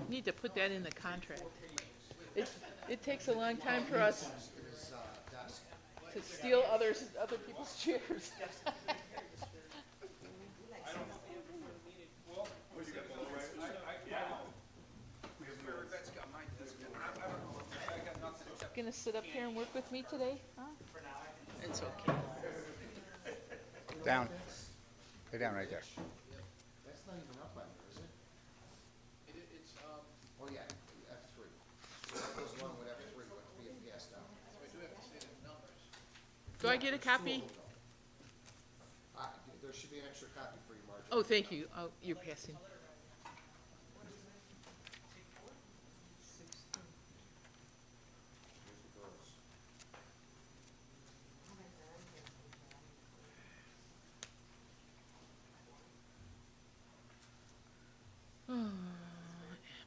Need to put that in the contract. It takes a long time for us to steal other people's chairs. Gonna sit up here and work with me today? Huh? It's okay. Down. Lay down right there. That's not even up on there, is it? It's, oh yeah, F3. So that goes along with F3, but it's being passed down. Do I get a copy? There should be an extra copy for you, Marjorie. Oh, thank you. Oh, you're passing. Here's the girls.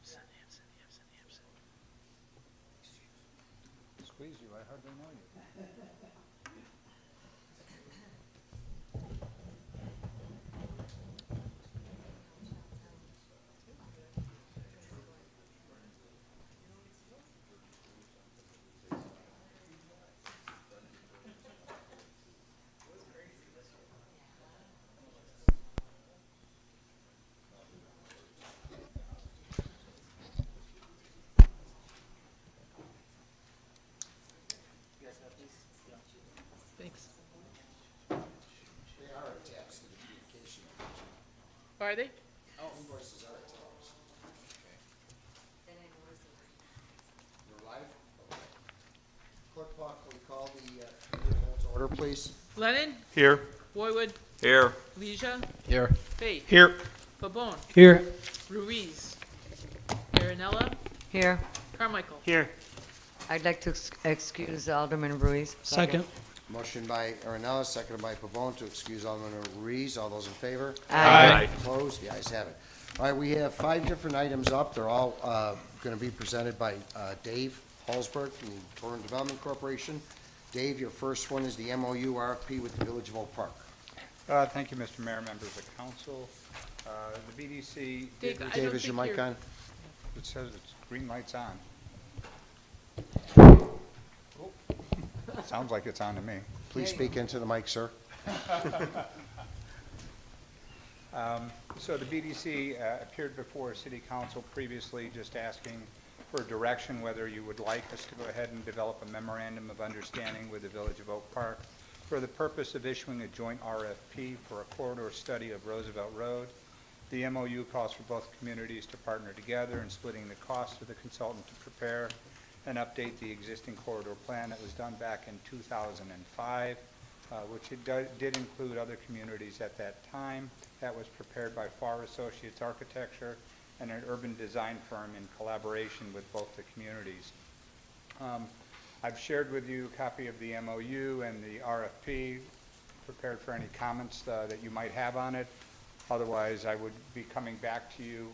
Absent. Squeeze you, I hardly know you. Thanks. They are attached to the communication. Are they? Invoices are attached. You're live? Okay. Clerk Block, will you call the meeting to order, please? Lennon? Here. Boywood? Here. Leisha? Here. Faith? Here. Pabon? Here. Ruiz? Marinella? Here. Carmichael? Here. I'd like to excuse Alderman Ruiz. Second. Motion by Arenella, seconded by Pavone to excuse Alderman Ruiz. All those in favor? Aye. Opposed? The ayes have it. All right, we have 5 different items up. They're all going to be presented by Dave Hallsberg from the Torrent Development Corporation. Dave, your first one is the MOU RFP with the Village of Oak Park. Thank you, Mr. Mayor, members of council. The BDC, Dave, I Dave, don't is your think mic you're- on? it says it's green light's on. Sounds like it's on to me. Please speak into the mic, sir. So the BDC appeared before City Council previously, just asking for direction whether you would like us to go ahead and develop a memorandum of understanding with the Village of Oak Park for the purpose of issuing a joint RFP for a corridor study of Roosevelt Road. The MOU calls for both communities to partner together in splitting the cost of the consultant to prepare and update the existing corridor plan that was done back in 2005, which did include other communities at that time. That was prepared by Farr Associates Architecture and an urban design firm in collaboration with both the communities. I've shared with you a copy of the MOU and the RFP, prepared for any comments that you might have on it. Otherwise, I would be coming back to you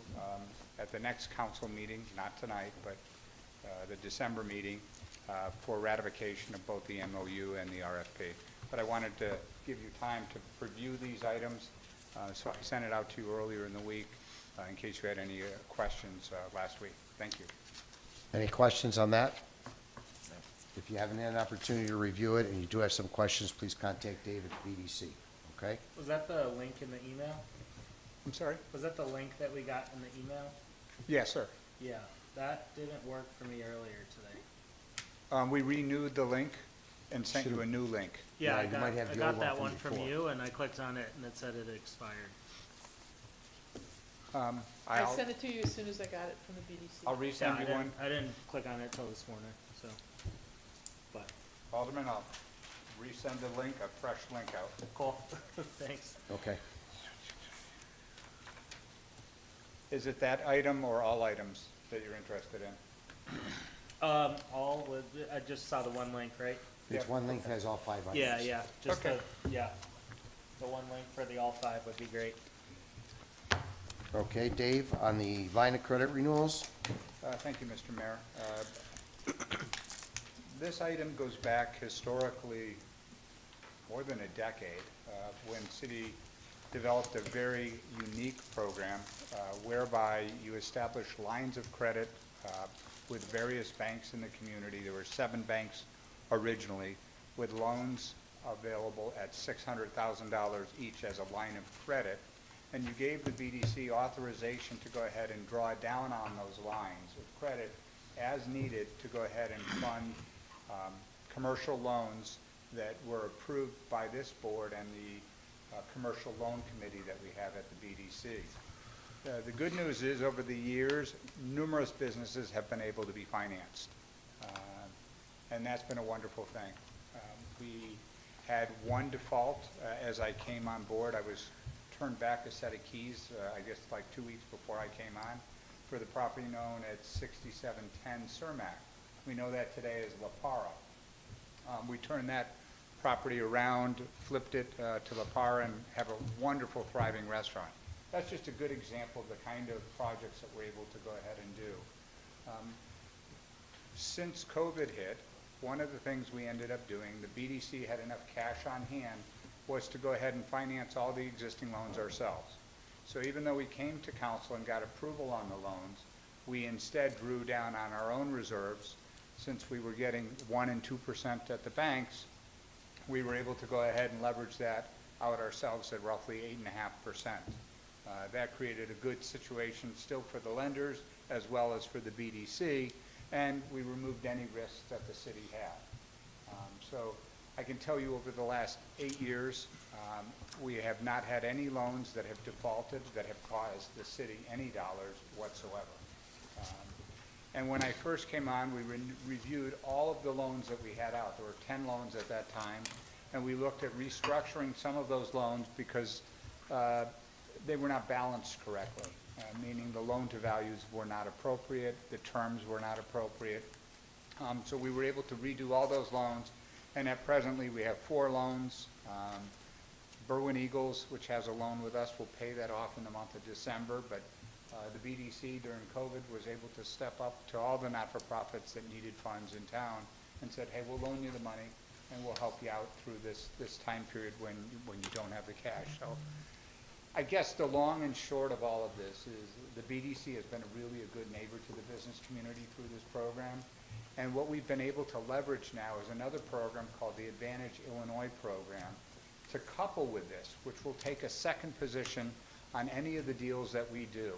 at the next council meeting, not tonight, but the December meeting, for ratification of both the MOU and the RFP. But I wanted to give you time to review these items, so I sent it out to you earlier in the week in case you had any questions last week. Thank you. Any questions on that? If you haven't had an opportunity to review it and you do have some questions, please contact Dave at the BDC, okay? Was that the link in the email? I'm sorry? Was that the link that we got in the email? Yes, sir. Yeah, that didn't work for me earlier today. We renewed the link and sent you a new link. Yeah, Yeah, you might have I the got old one that from one from before. you, and I clicked on it, and it said it expired. I sent it to you as soon as I got it from the BDC. I'll Yeah, resend you one. I didn't click on it till this morning, so. But, Alderman, I'll resend the link, a fresh link out. cool, thanks. Okay. Is it that item or all items that you're interested in? All with, I just saw the one link, right? It's one link that has all 5 items. Yeah, just Okay. the one link for the all 5 would be great. Okay, Dave, on the line of credit renewals? Thank you, Mr. Mayor. This item goes back historically more than a decade, when City developed a very unique program whereby you establish lines of credit with various banks in the community. There were 7 banks originally, with loans available at $600,000 each as a line of credit. And you gave the BDC authorization to go ahead and draw down on those lines of credit as needed to go ahead and fund commercial loans that were approved by this board and the commercial loan committee that we have at the BDC. The good news is, over the years, numerous businesses have been able to be financed, and that's been a wonderful thing. We had one default as I came on board. I was turned back a set of keys, I guess like 2 weeks before I came on, for the property known as 6710 Cermak. We know that today as La Parra. We turned that property around, flipped it to La Parra, and have a wonderful, thriving restaurant. That's just a good example of the kind of projects that we're able to go ahead and do. Since COVID hit, one of the things we ended up doing, the BDC had enough cash on hand, was to go ahead and finance all the existing loans ourselves. So even though we came to council and got approval on the loans, we instead drew down on our own reserves. Since we were getting 1% and 2% at the banks, we were able to go ahead and leverage that out ourselves at roughly 8.5%. That created a good situation still for the lenders as well as for the BDC, and we removed any risks that the city had. So I can tell you, over the last 8 years, we have not had any loans that have defaulted that have caused the city any dollars whatsoever. And when I first came on, we reviewed all of the loans that we had out. There were 10 loans at that time, and we looked at restructuring some of those loans because they were not balanced correctly, meaning the loan-to-values were not appropriate, the terms were not appropriate. So we were able to redo all those loans, and at presently we have 4 loans. Berwyn Eagles, which has a loan with us, will pay that off in the month of December, but the BDC during COVID was able to step up to all the not-for-profits that needed funds in town and said, hey, we'll loan you the money and we'll help you out through this time period when you don't have the cash. So I guess the long and short of all of this is the BDC has been really a good neighbor to the business community through this program. And what we've been able to leverage now is another program called the Advantage Illinois program to couple with this, which will take a second position on any of the deals that we do,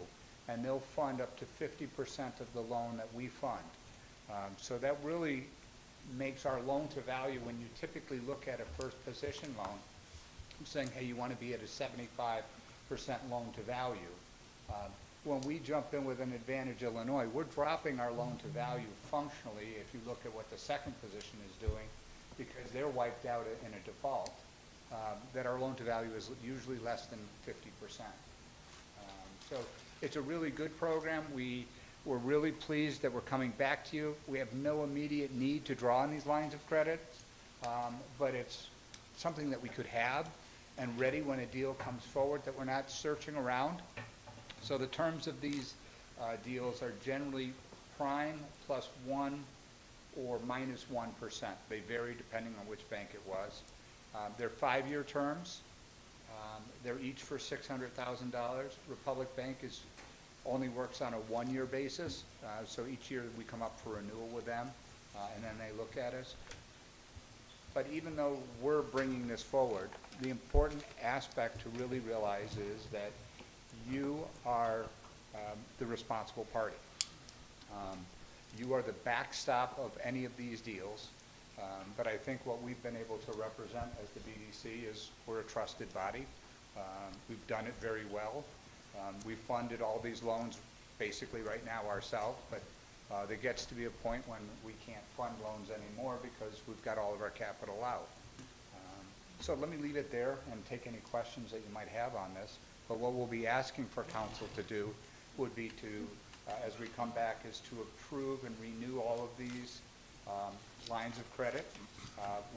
and they'll fund up to 50% of the loan that we fund. So that really makes our loan to value, when you typically look at a first position loan, saying, hey, you want to be at a 75% loan to value. When we jump in with an Advantage Illinois, we're dropping our loan to value functionally, if you look at what the second position is doing, because they're wiped out in a default, that our loan to value is usually less than 50%. So it's a really good program. We're really pleased that we're coming back to you. We have no immediate need to draw on these lines of credit, but it's something that we could have and ready when a deal comes forward, that we're not searching around. So the terms of these deals are generally prime plus 1 or minus 1%. They vary depending on which bank it was. They're 5-year terms. They're each for $600,000. Republic Bank only works on a 1-year basis, so each year we come up for renewal with them, and then they look at us. But even though we're bringing this forward, the important aspect to really realize is that you are the responsible party. You are the backstop of any of these deals, but I think what we've been able to represent as the BDC is we're a trusted body. We've done it very well. We've funded all these loans basically right now ourselves, but there gets to be a point when we can't fund loans anymore because we've got all of our capital out. So let me leave it there and take any questions that you might have on this. But what we'll be asking for council to do would be to, as we come back, is to approve and renew all of these lines of credit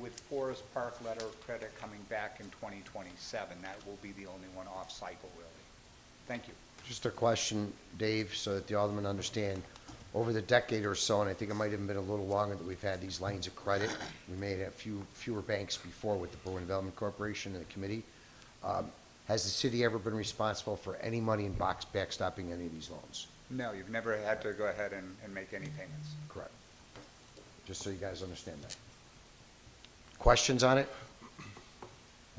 with Forest Park letter of credit coming back in 2027. That will be the only one off cycle, really. Thank you. Just a question, Dave, so that the aldermen understand. Over the decade or so, and I think it might have been a little longer, that we've had these lines of credit. We made a fewer banks before with the Berwyn Development Corporation and the committee. Has the city ever been responsible for any money in backstopping any of these loans? No, you've never had to go ahead and make any payments. Correct. Just so you guys understand that. Questions on it?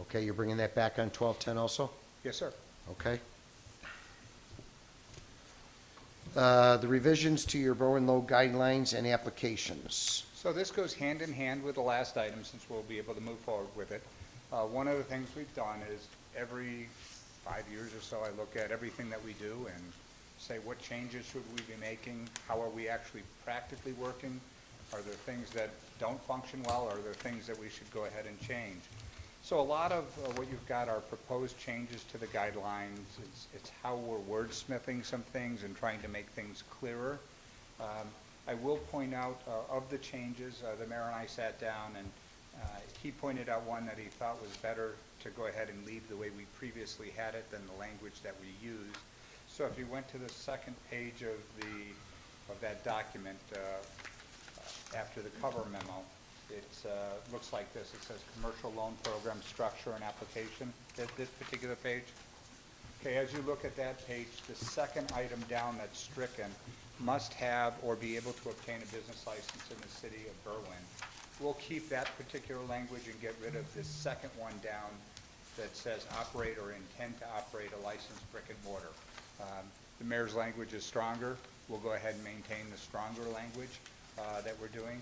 Okay, you're bringing that back on 1210 also? Yes, sir. Okay. The revisions to your Berwyn Low guidelines and applications. So this goes hand in hand with the last item, since we'll be able to move forward with it. One of the things we've done is every 5 years or so, I look at everything that we do and say, what changes should we be making? How are we actually practically working? Are there things that don't function well? Are there things that we should go ahead and change? So a lot of what you've got are proposed changes to the guidelines. It's how we're wordsmithing some things and trying to make things clearer. I will point out of the changes, the mayor and I sat down and he pointed out one that he thought was better to go ahead and leave the way we previously had it than the language that we used. So if you went to the second page of that document, after the cover memo, it looks like this. It says commercial loan program structure and application, this particular page. Okay, as you look at that page, the second item down that's stricken, must have or be able to obtain a business license in the city of Berwyn. We'll keep that particular language and get rid of this second one down that says operate or intend to operate a licensed brick and mortar. The mayor's language is stronger. We'll go ahead and maintain the stronger language that we're doing.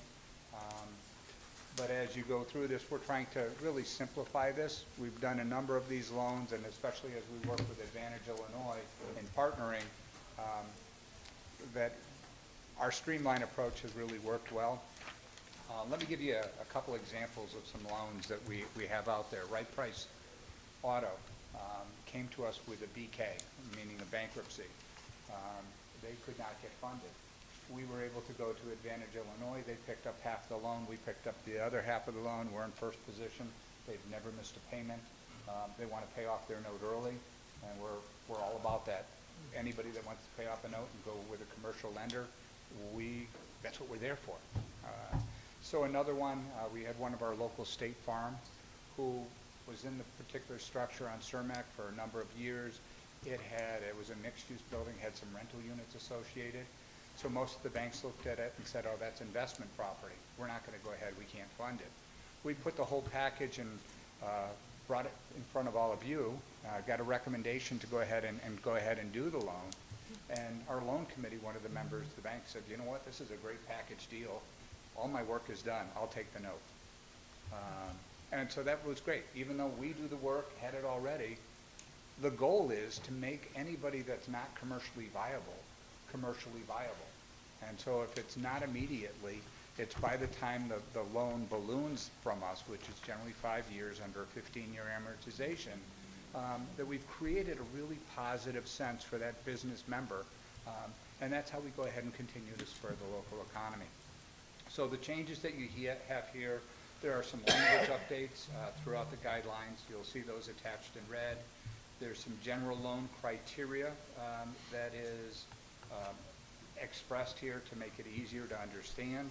But as you go through this, we're trying to really simplify this. We've done a number of these loans, and especially as we work with Advantage Illinois in partnering, that our streamlined approach has really worked well. Let me give you a couple examples of some loans that we have out there. Right Price Auto came to us with a BK, meaning a bankruptcy. They could not get funded. We were able to go to Advantage Illinois. They picked up half the loan. We picked up the other half of the loan. We're in first position. They've never missed a payment. They want to pay off their note early, and we're all about that. Anybody that wants to pay off a note and go with a commercial lender, that's what we're there for. So another one, we had one of our local State Farm who was in the particular structure on Cermak for a number of years. It was a mixed-use building, had some rental units associated. So most of the banks looked at it and said, oh, that's investment property. We're not going to go ahead. We can't fund it. We put the whole package and brought it in front of all of you, got a recommendation to go ahead and do the loan. And our loan committee, one of the members of the bank said, you know what, this is a great package deal. All my work is done. I'll take the note. And so that was great. Even though we do the work, had it already, the goal is to make anybody that's not commercially viable. And so if it's not immediately, it's by the time the loan balloons from us, which is generally 5 years under a 15-year amortization, that we've created a really positive sense for that business member. And that's how we go ahead and continue to spur the local economy. So the changes that you have here, there are some language updates throughout the guidelines. You'll see those attached in red. There's some general loan criteria that is expressed here to make it easier to understand.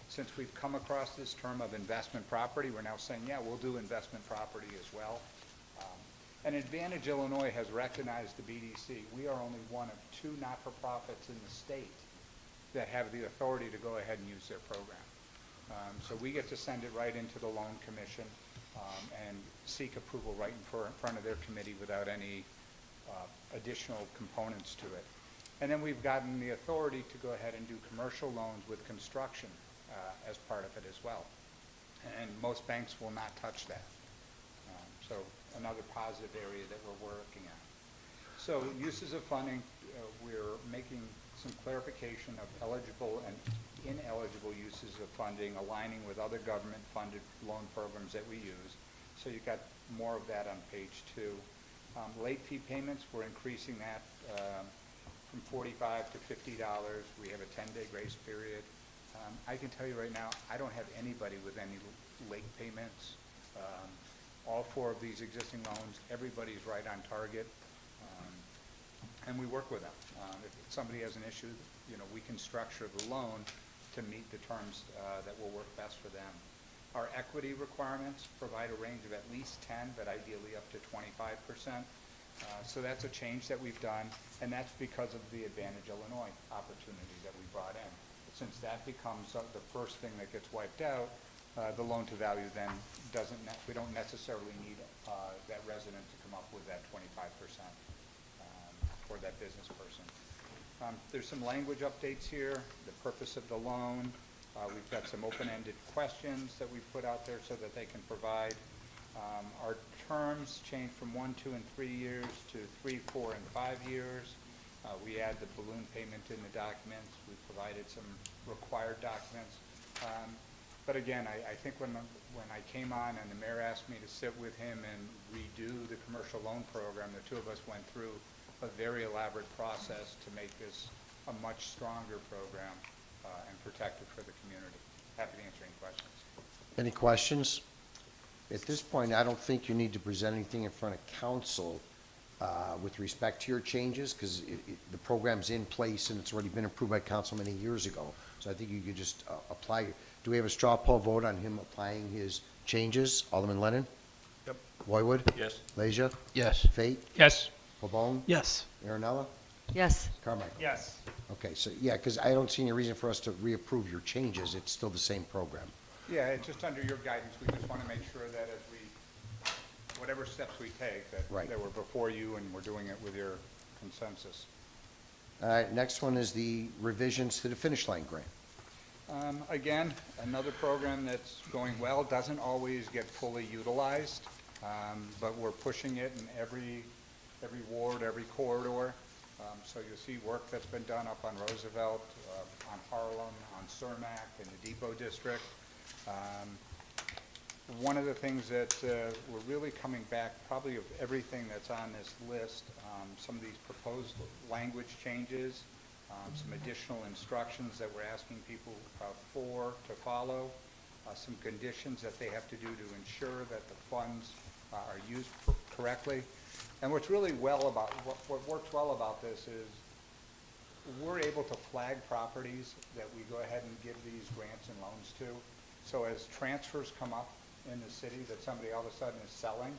Since we've come across this term of investment property, we're now saying, yeah, we'll do investment property as well. And Advantage Illinois has recognized the BDC. We are only one of 2 not-for-profits in the state that have the authority to go ahead and use their program. So we get to send it right into the loan commission and seek approval right in front of their committee without any additional components to it. And then we've gotten the authority to go ahead and do commercial loans with construction as part of it as well. And most banks will not touch that. So another positive area that we're working on. So uses of funding, we're making some clarification of eligible and ineligible uses of funding, aligning with other government-funded loan programs that we use. So you've got more of that on page 2. Late fee payments, we're increasing that from $45 to $50. We have a 10-day grace period. I can tell you right now, I don't have anybody with any late payments. All 4 of these existing loans, everybody's right on target, and we work with them. If somebody has an issue, we can structure the loan to meet the terms that will work best for them. Our equity requirements provide a range of at least 10, but ideally up to 25%. So that's a change that we've done, and that's because of the Advantage Illinois opportunity that we brought in. Since that becomes the first thing that gets wiped out, the loan to value then we don't necessarily need that resident to come up with that 25% for that business person. There's some language updates here, the purpose of the loan. We've got some open-ended questions that we've put out there so that they can provide. Our terms change from 1, 2, and 3 years to 3, 4, and 5 years. We add the balloon payment in the documents. We provided some required documents. But again, I think when I came on and the mayor asked me to sit with him and redo the commercial loan program, the two of us went through a very elaborate process to make this a much stronger program and protective for the community. Happy to answer any questions. Any questions? At this point, I don't think you need to present anything in front of council with respect to your changes, because the program's in place and it's already been approved by council many years ago. So I think you could just apply. Do we have a straw poll vote on him applying his changes? Alderman Lennon? Yep. Roywood? Yes. Leisure? Yes. Fate? Yes. Pabon? Yes. Marinella? Yes. Carmichael? Yes. Okay, so, yeah, because I don't see any reason for us to reapprove your changes. It's still the same program. Yeah, it's just under your guidance. We just want to make sure that as whatever steps we take, that Right. we're before you and we're doing it with your consensus. All right, next one is the revisions to the Finish Line grant. Again, another program that's going well, doesn't always get fully utilized, but we're pushing it in every ward, every corridor. So you'll see work that's been done up on Roosevelt, on Harlem, on Cermak, in the Depot District. One of the things that we're really coming back, probably of everything that's on this list, some of these proposed language changes, some additional instructions that we're asking people to follow, some conditions that they have to do to ensure that the funds are used correctly. And what's really what works well about this is we're able to flag properties that we go ahead and give these grants and loans to. So as transfers come up in the city that somebody all of a sudden is selling,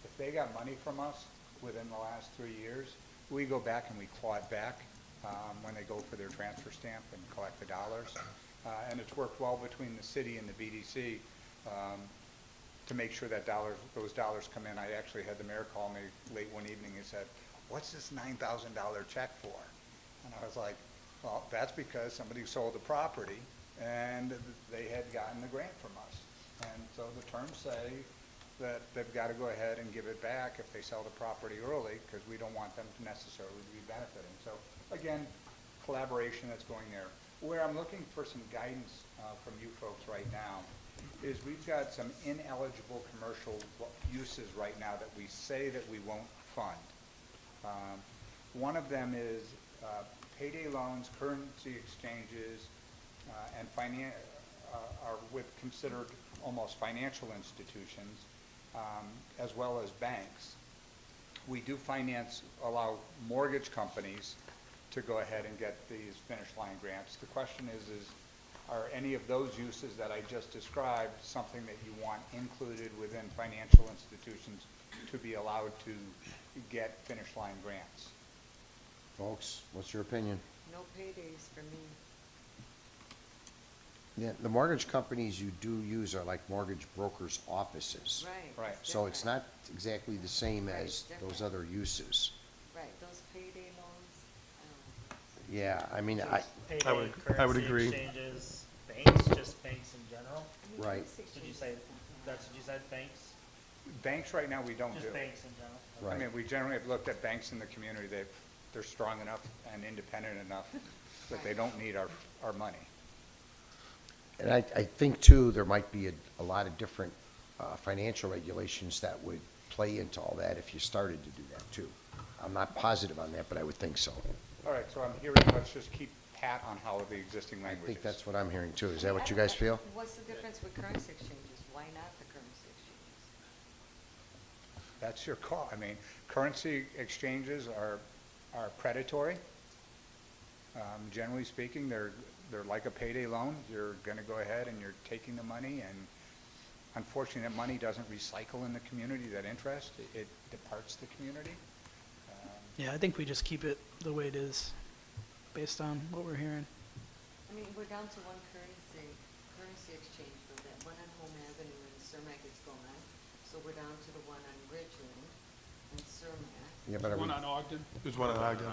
if they got money from us within the last 3 years, we go back and we claw it back when they go for their transfer stamp and collect the dollars. And it's worked well between the city and the BDC to make sure that those dollars come in. I actually had the mayor call me late one evening and said, "What's this $9,000 check for?" And I was like, "Well, that's because somebody sold the property and they had gotten the grant from us." And so the terms say that they've got to go ahead and give it back if they sell the property early, because we don't want them to necessarily be benefiting. So again, collaboration that's going there. Where I'm looking for some guidance from you folks right now is we've got some ineligible commercial uses right now that we say that we won't fund. One of them is payday loans, currency exchanges, and are considered almost financial institutions, as well as banks. We do allow mortgage companies to go ahead and get these Finish Line grants. The question is are any of those uses that I just described something that you want included within financial institutions to be allowed to get Finish Line grants? Folks, what's your opinion? No paydays for me. Yeah, the mortgage companies you do use are like mortgage brokers' offices. Right. Right. So it's not exactly the same Right, as it's those different. other uses. Right, those payday loans, Yeah, I mean, Payday, I would currency agree. exchanges, banks, just banks in general. right, Did you say, that's what you said, banks? Banks right now we don't do. Just banks in general? right. I mean, we generally have looked at banks in the community. They're strong enough and independent enough that they don't need our money. And I think, too, there might be a lot of different financial regulations that would play into all that if you started to do that, too. I'm not positive on that, but I would think so. All right, so I'm hearing let's just keep pat on how the existing I language think is. that's what I'm hearing, too. Is that what you guys feel? What's the difference with currency exchanges? Why not the currency exchanges? That's your call. I mean, currency exchanges are predatory. Generally speaking, they're like a payday loan. You're going to go ahead and you're taking the money, and Unfortunately, that money doesn't recycle in the community, that interest. It departs the community. Yeah, I think we just keep it the way it is, based on what we're hearing. I mean, we're down to one currency exchange for that one on Home Avenue and Cermak is gone. So we're down to the one on Ridgeland and Cermak. Yeah, but are we, Ogden? There's one in Ogden.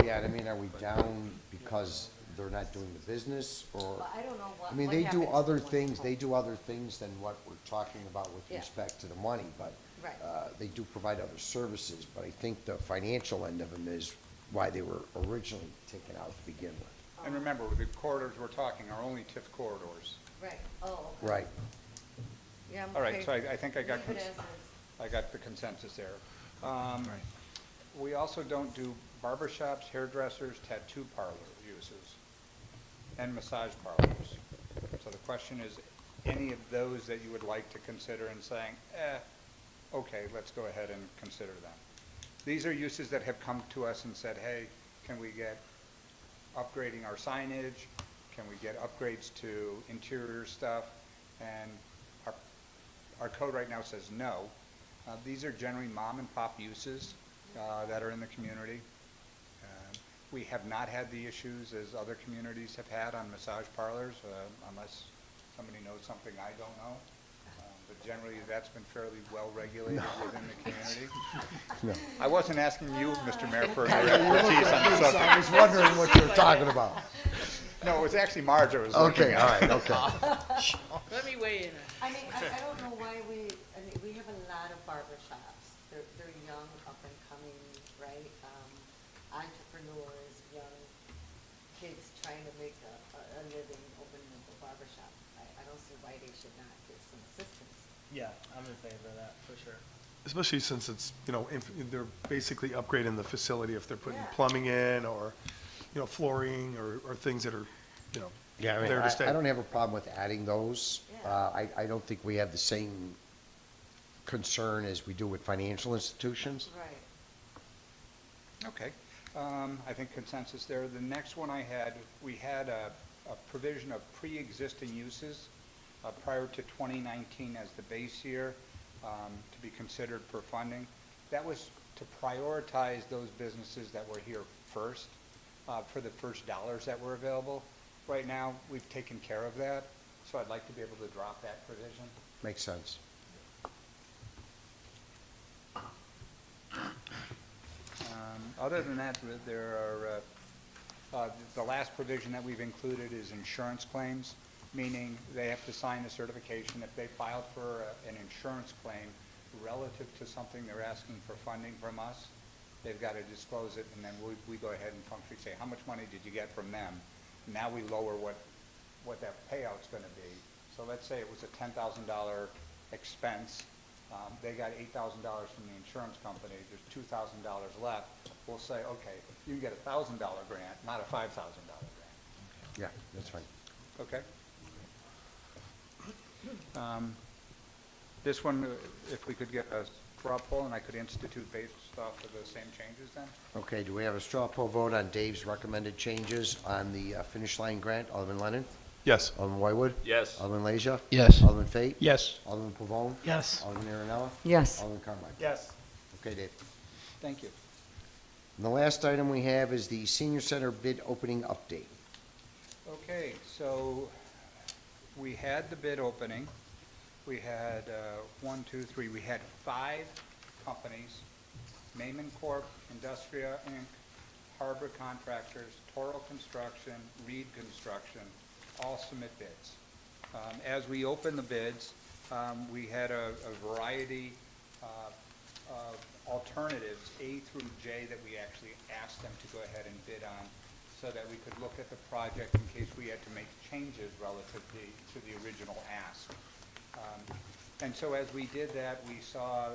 yeah, I mean, are we down because they're not doing the business, or? But I don't know what. I mean, what they do happens other to one things, home. they do other things than what we're talking about with Yeah. respect to the money, but Right. they do provide other services, but I think the financial end of them is why they were originally taken out to begin with. And remember, the corridors we're talking are only TIF corridors. Right, oh, okay. Right. Yeah, I'm All right, okay. so I think I got, Leave it as is. I got the consensus there. We also don't do barber shops, hairdressers, tattoo parlor uses, and massage parlors. So the question is, any of those that you would like to consider and saying, okay, let's go ahead and consider them. These are uses that have come to us and said, hey, can we get upgrading our signage? Can we get upgrades to interior stuff? And our code right now says no. These are generally mom and pop uses that are in the community. We have not had the issues as other communities have had on massage parlors, unless somebody knows something I don't know. But generally, that's been fairly well regulated within the community. No. I wasn't asking you, Mr. Mayor, for your expertise on the I subject. was wondering what you were talking about. No, it was actually Marge I was looking Okay, at. all right, okay. Let me weigh in. I mean, I don't know why I mean, we have a lot of barber shops. They're young, up and coming, right? Entrepreneurs, young kids trying to make a living opening up a barber shop. I don't see why they should not get some assistance. Yeah, I'm in favor of that, for sure. Especially since it's, if they're basically upgrading the facility, if they're putting Yeah. plumbing in or, flooring or things that are, Yeah, I mean, there to stay. I don't have a problem with adding those. Yeah. I don't think we have the same concern as we do with financial institutions. Right. Okay. I think consensus there. The next one we had a provision of pre-existing uses prior to 2019 as the base year to be considered for funding. That was to prioritize those businesses that were here first for the first dollars that were available. Right now, we've taken care of that, so I'd like to be able to drop that provision. Makes sense. Other than that, there are, the last provision that we've included is insurance claims, meaning they have to sign a certification. If they filed for an insurance claim relative to something they're asking for funding from us, they've got to disclose it, and then we go ahead and functionally say, how much money did you get from them? Now we lower what that payout's going to be. So let's say it was a $10,000 expense. They got $8,000 from the insurance company. There's $2,000 left. We'll say, okay, you can get a $1,000 grant, not a $5,000 grant. Yeah, that's fine. Okay. This one, if we could get a straw poll, and I could institute based off of the same changes then? Okay, do we have a straw poll vote on Dave's recommended changes on the finish line grant? Alderman Lennon? Yes. Alderman Whitewood? Yes. Alderman Leisure? Yes. Alderman Fate? Yes. Alderman Pavone? Yes. Alderman Aaronella? Yes. Alderman Carmine? Yes. Okay, Dave. Thank you. And the last item we have is the senior center bid opening update. Okay, so we had the bid opening. We had we had 5 companies, Mayman Corp., Industria Inc., Harbor Contractors, Toro Construction, Reed Construction, all submit bids. As we opened the bids, we had a variety of alternatives, A through J, that we actually asked them to go ahead and bid on so that we could look at the project in case we had to make changes relative to the original ask. And so as we did that, we saw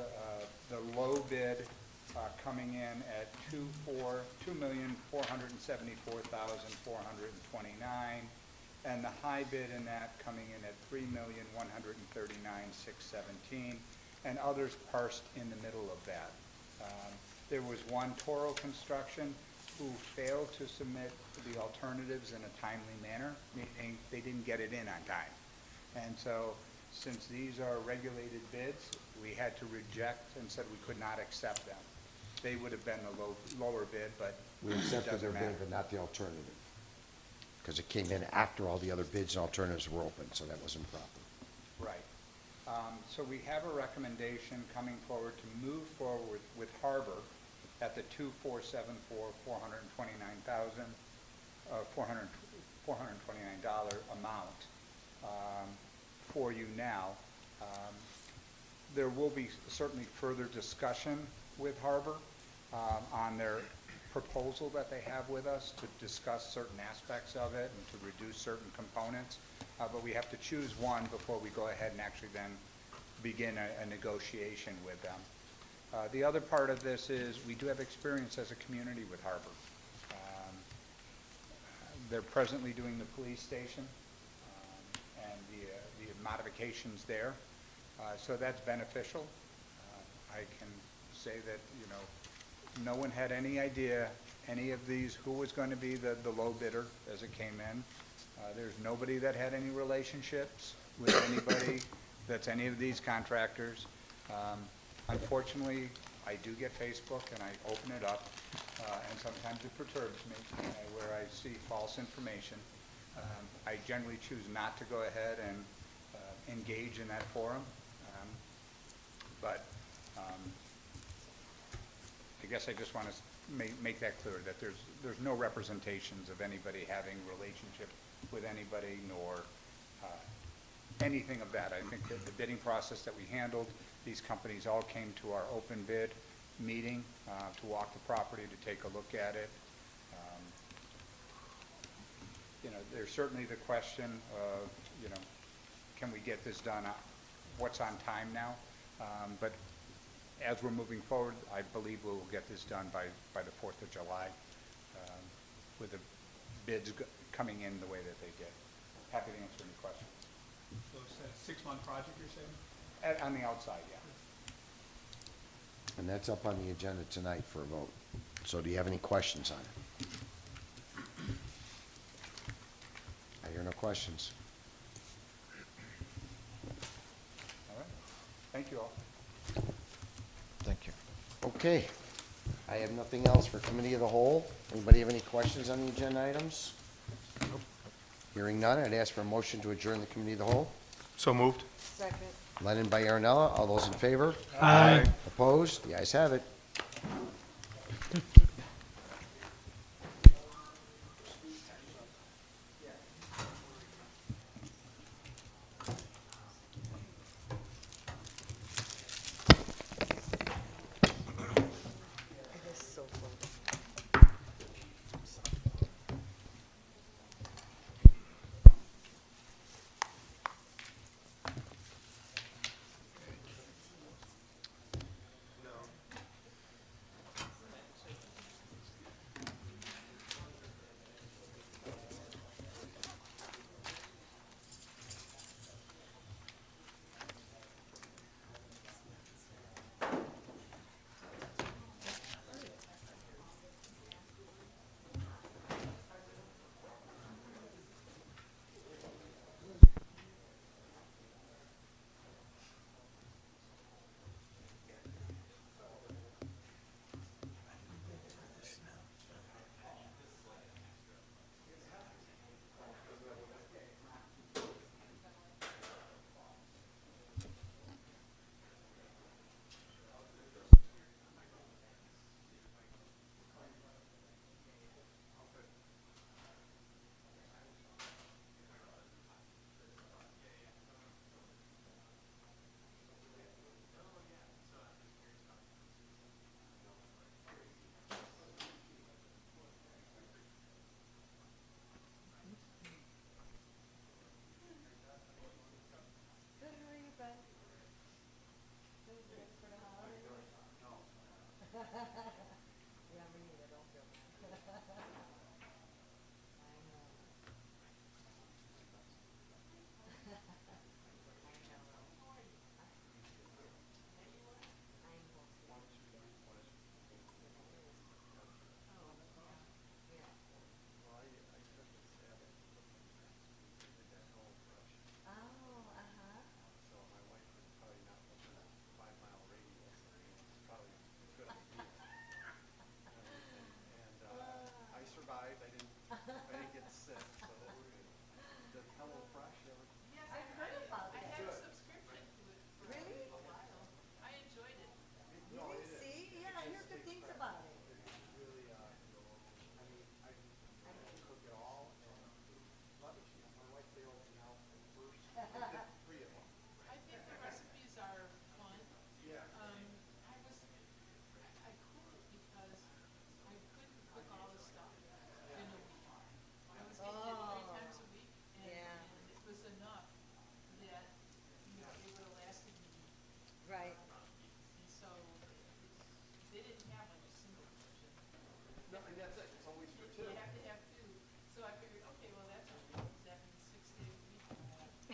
the low bid coming in at $2,474,429, and the high bid in that coming in at $3,139,617, and others parsed in the middle of that. There was one Toro Construction who failed to submit the alternatives in a timely manner, meaning they didn't get it in on time. And so Since these are regulated bids, we had to reject and said we could not accept them. They would have been the lower bid, but We it accepted their doesn't matter. bid, but not the alternative. Because it came in after all the other bids and alternatives were open, so that wasn't proper. Right. So we have a recommendation coming forward to move forward with Harbor at the 2474, $429 amount for you now. There will be certainly further discussion with Harbor on their proposal that they have with us to discuss certain aspects of it and to reduce certain components. But we have to choose one before we go ahead and actually then begin a negotiation with them. The other part of this is we do have experience as a community with Harbor. They're presently doing the police station and the modifications there. So that's beneficial. I can say that, no one had any idea any of these, who was going to be the low bidder as it came in. There's nobody that had any relationships with anybody that's any of these contractors. Unfortunately, I do get Facebook and I open it up, and sometimes it perturbs me where I see false information. I generally choose not to go ahead and engage in that forum, but I guess I just want to make that clear, that there's no representations of anybody having relationship with anybody, nor anything of that. I think that the bidding process that we handled, these companies all came to our open bid meeting to walk the property, to take a look at it. There's certainly the question of, can we get this done? What's on time now? But as we're moving forward, I believe we will get this done by the 4th of July with the bids coming in the way that they did. Happy to answer any questions. So it's a 6-month project, you're saying? On the outside, yeah. And that's up on the agenda tonight for a vote. So do you have any questions on it? I hear no questions. All right. Thank you all. Thank you. Okay. I have nothing else for committee of the whole. Anybody have any questions on the agenda items? Hearing none, I'd ask for a motion to adjourn the committee of the whole. So moved? Second. Lennon by Aaronella. All those in favor? Aye. Opposed? The ayes have it. It is so fun.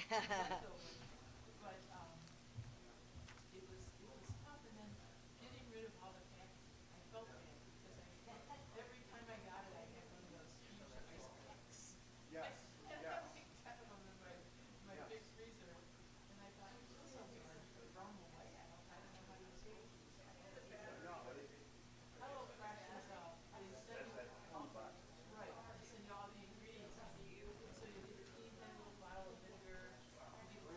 But, it was tough, and then getting rid of all the fat, I felt bad, because every time I got it, I had one of those huge ice packs. Yes, and I had like 10 of them in my big freezer, and I thought, this will be throw them away, I don't know how to escape these. Hello Fresh is, they send you, right, they send you all the ingredients, and so you get a teeny tiny little bottle of vinegar, you get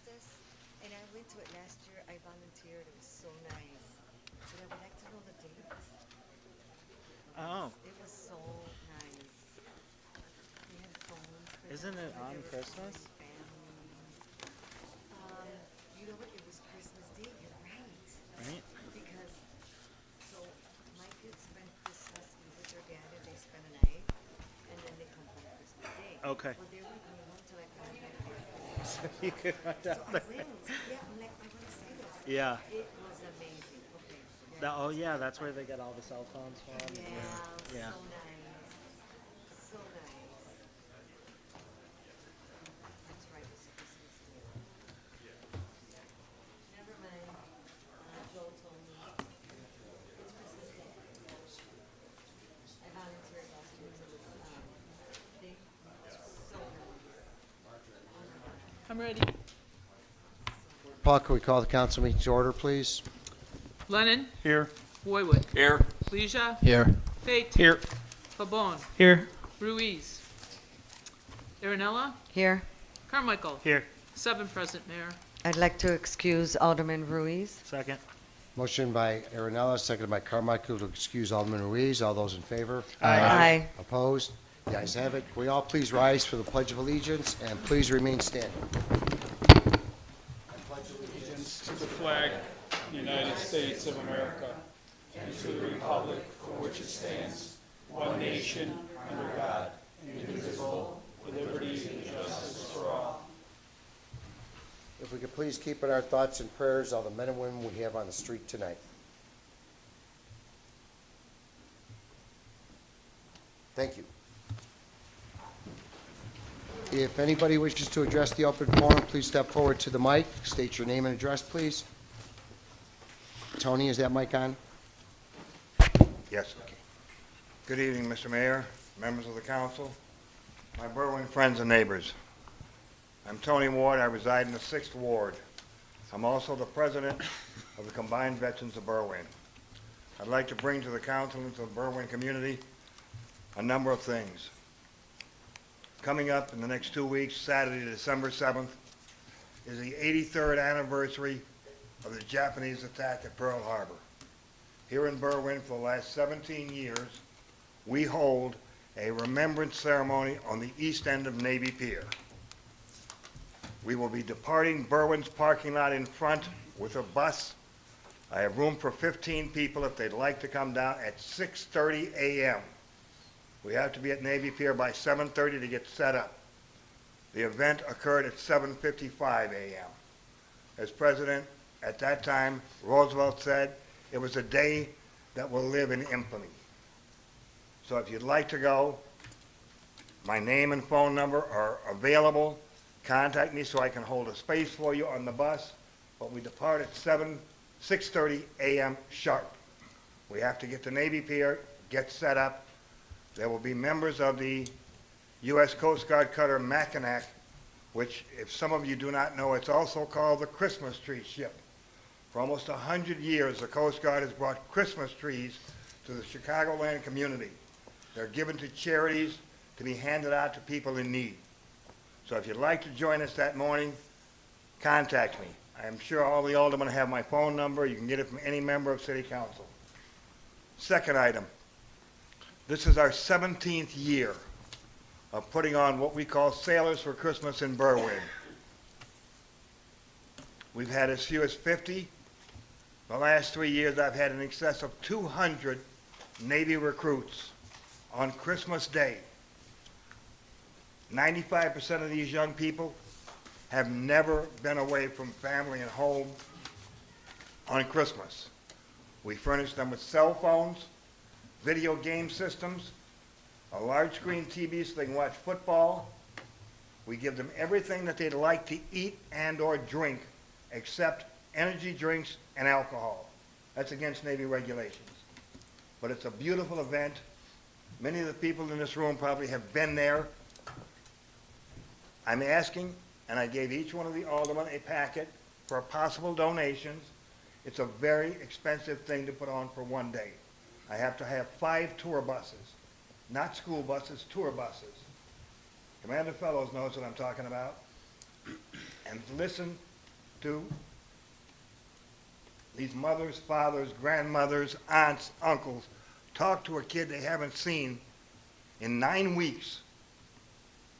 this, and I went to it last year. I volunteered. It was so nice. But I would like to know the date. Oh, It was so nice. They had phones. For isn't them, it they on were Christmas? calling families. You know what? It was Christmas Day. You're right. Right? Because, so my kids spend Christmas Eve with their dad and they spend a night, and then they come home Christmas Day. Okay. Well, they were coming home till like 1:30. You could run So down I there. went. Yeah, I'm like, I want to see this. Yeah. It was amazing. Okay. Oh, yeah, that's where they get all the cell phones from. Yeah, Yeah. so nice. So nice. That's right, it's Christmas Day. Never mind. Joe told me. It's Christmas Day. I volunteered last year to this, thing. So nice. I'm ready. Paul, can we call the council meeting to order, please? Lennon, Here. Boywood, Here. Leisha, Here. Fate, Here. Pabon, Here. Ruiz, Aaronella, Here, Carmichael. Here. 7 present, Mayor. I'd like to excuse Alderman Ruiz. Second. Motion by Aaronella, seconded by Carmichael to excuse Alderman Ruiz. All those in favor? Aye. Opposed? The ayes have it. Will you all please rise for the Pledge of Allegiance, and please remain standing. Allegiance to the flag of the United States of America and to the republic for which it stands, one nation, under God, indivisible, with liberty and justice for all. If we could please keep in our thoughts and prayers all the men and women we have on the street tonight. Thank you. If anybody wishes to address the open forum, please step forward to the mic. State your name and address, please. Tony, is that mic on? Yes. Good evening, Mr. Mayor, members of the council, my Berwyn friends and neighbors. I'm Tony Ward. I reside in the 6th Ward. I'm also the president of the Combined Veterans of Berwyn. I'd like to bring to the council and to the Berwyn community a number of things. Coming up in the next 2 weeks, Saturday, December 7th, is the 83rd anniversary of the Japanese attack at Pearl Harbor. Here in Berwyn, for the last 17 years, we hold a remembrance ceremony on the east end of Navy Pier. We will be departing Berwyn's parking lot in front with a bus. I have room for 15 people if they'd like to come down at 6:30 a.m. We have to be at Navy Pier by 7:30 to get set up. The event occurred at 7:55 a.m. As President at that time, Roosevelt said, it was a day that will live in infamy. So if you'd like to go, my name and phone number are available. Contact me so I can hold a space for you on the bus. But we depart at 6:30 a.m. sharp. We have to get to Navy Pier, get set up. There will be members of the U.S. Coast Guard cutter Mackinac, which, if some of you do not know, it's also called the Christmas tree ship. For almost 100 years, the Coast Guard has brought Christmas trees to the Chicagoland community. They're given to charities to be handed out to people in need. So if you'd like to join us that morning, contact me. I am sure all the aldermen have my phone number. You can get it from any member of City Council. Second item. This is our 17th year of putting on what we call Sailors for Christmas in Berwyn. We've had as few as 50. The last 3 years, I've had in excess of 200 Navy recruits on Christmas Day. 95% of these young people have never been away from family and home on Christmas. We furnish them with cell phones, video game systems, a large screen TV so they can watch football. We give them everything that they'd like to eat and or drink except energy drinks and alcohol. That's against Navy regulations. But it's a beautiful event. Many of the people in this room probably have been there. I'm asking, and I gave each one of the aldermen a packet for possible donations. It's a very expensive thing to put on for one day. I have to have 5 tour buses, not school buses, tour buses. Commander Fellows knows what I'm talking about. And listen to these mothers, fathers, grandmothers, aunts, uncles, talk to a kid they haven't seen in 9 weeks,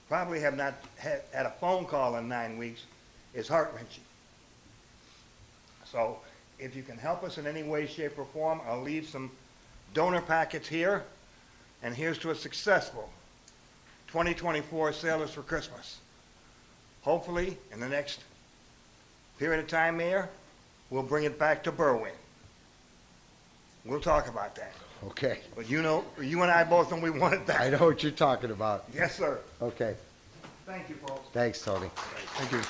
probably have not had a phone call in 9 weeks, is heart-wrenching. So if you can help us in any way, shape, or form, I'll leave some donor packets here, and here's to a successful 2024 Sailors for Christmas. Hopefully, in the next period of time, Mayor, we'll bring it back to Berwyn. We'll talk about that. Okay. But you know, you and I both know we want it back. I know what you're talking about. Yes, sir. Okay. Thank you, folks. Thanks, Tony. Thank you.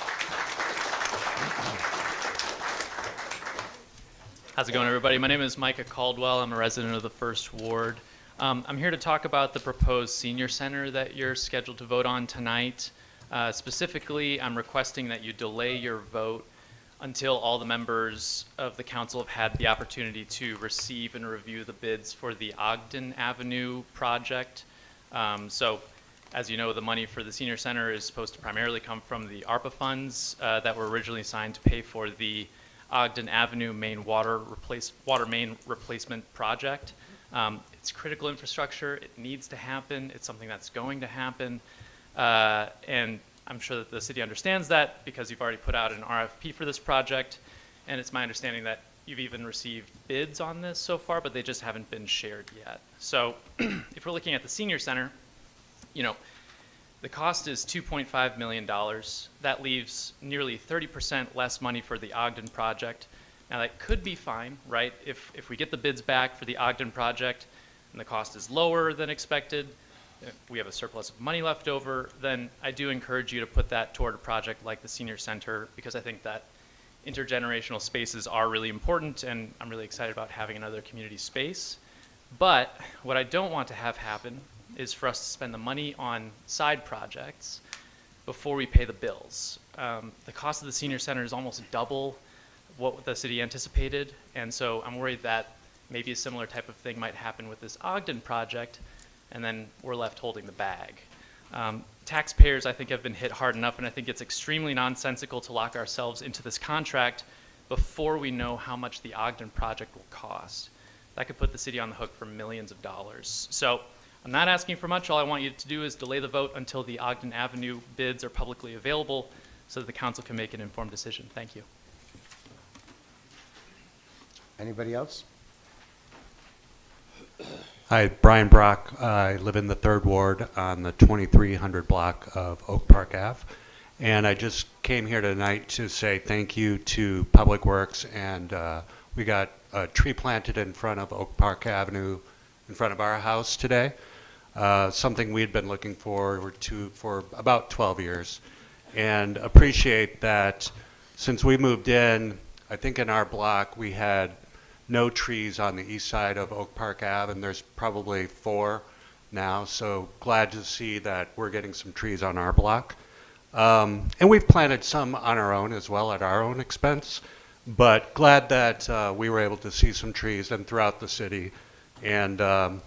How's it going, everybody? My name is Micah Caldwell. I'm a resident of the First Ward. I'm here to talk about the proposed senior center that you're scheduled to vote on tonight. Specifically, I'm requesting that you delay your vote until all the members of the council have had the opportunity to receive and review the bids for the Ogden Avenue project. So, as you know, the money for the senior center is supposed to primarily come from the ARPA funds that were originally signed to pay for the Ogden Avenue main water main replacement project. It's critical infrastructure. It needs to happen. It's something that's going to happen. And I'm sure that the city understands that because you've already put out an RFP for this project. And it's my understanding that you've even received bids on this so far, but they just haven't been shared yet. So if we're looking at the senior center, you know, the cost is $2.5 million. That leaves nearly 30% less money for the Ogden project. Now that could be fine, right? If we get the bids back for the Ogden project and the cost is lower than expected, if we have a surplus of money left over, then I do encourage you to put that toward a project like the senior center, because I think that intergenerational spaces are really important, and I'm really excited about having another community space. But what I don't want to have happen is for us to spend the money on side projects before we pay the bills. The cost of the senior center is almost double what the city anticipated, and so I'm worried that maybe a similar type of thing might happen with this Ogden project, and then we're left holding the bag. Taxpayers, I think, have been hit hard enough, and I think it's extremely nonsensical to lock ourselves into this contract before we know how much the Ogden project will cost. That could put the city on the hook for millions of dollars. So I'm not asking for much. All I want you to do is delay the vote until the Ogden Avenue bids are publicly available so that the council can make an informed decision. Thank you. Anybody else? Hi, Brian Brock. I live in the 3rd Ward on the 2300 block of Oak Park Ave. And I just came here tonight to say thank you to Public Works. And we got a tree planted in front of Oak Park Avenue in front of our house today. Something we'd been looking forward to for about 12 years. And appreciate that since we moved in, I think in our block we had no trees on the east side of Oak Park Ave, and there's probably 4 now, so glad to see that we're getting some trees on our block. And we've planted some on our own as well at our own expense, but glad that we were able to see some trees and throughout the city. And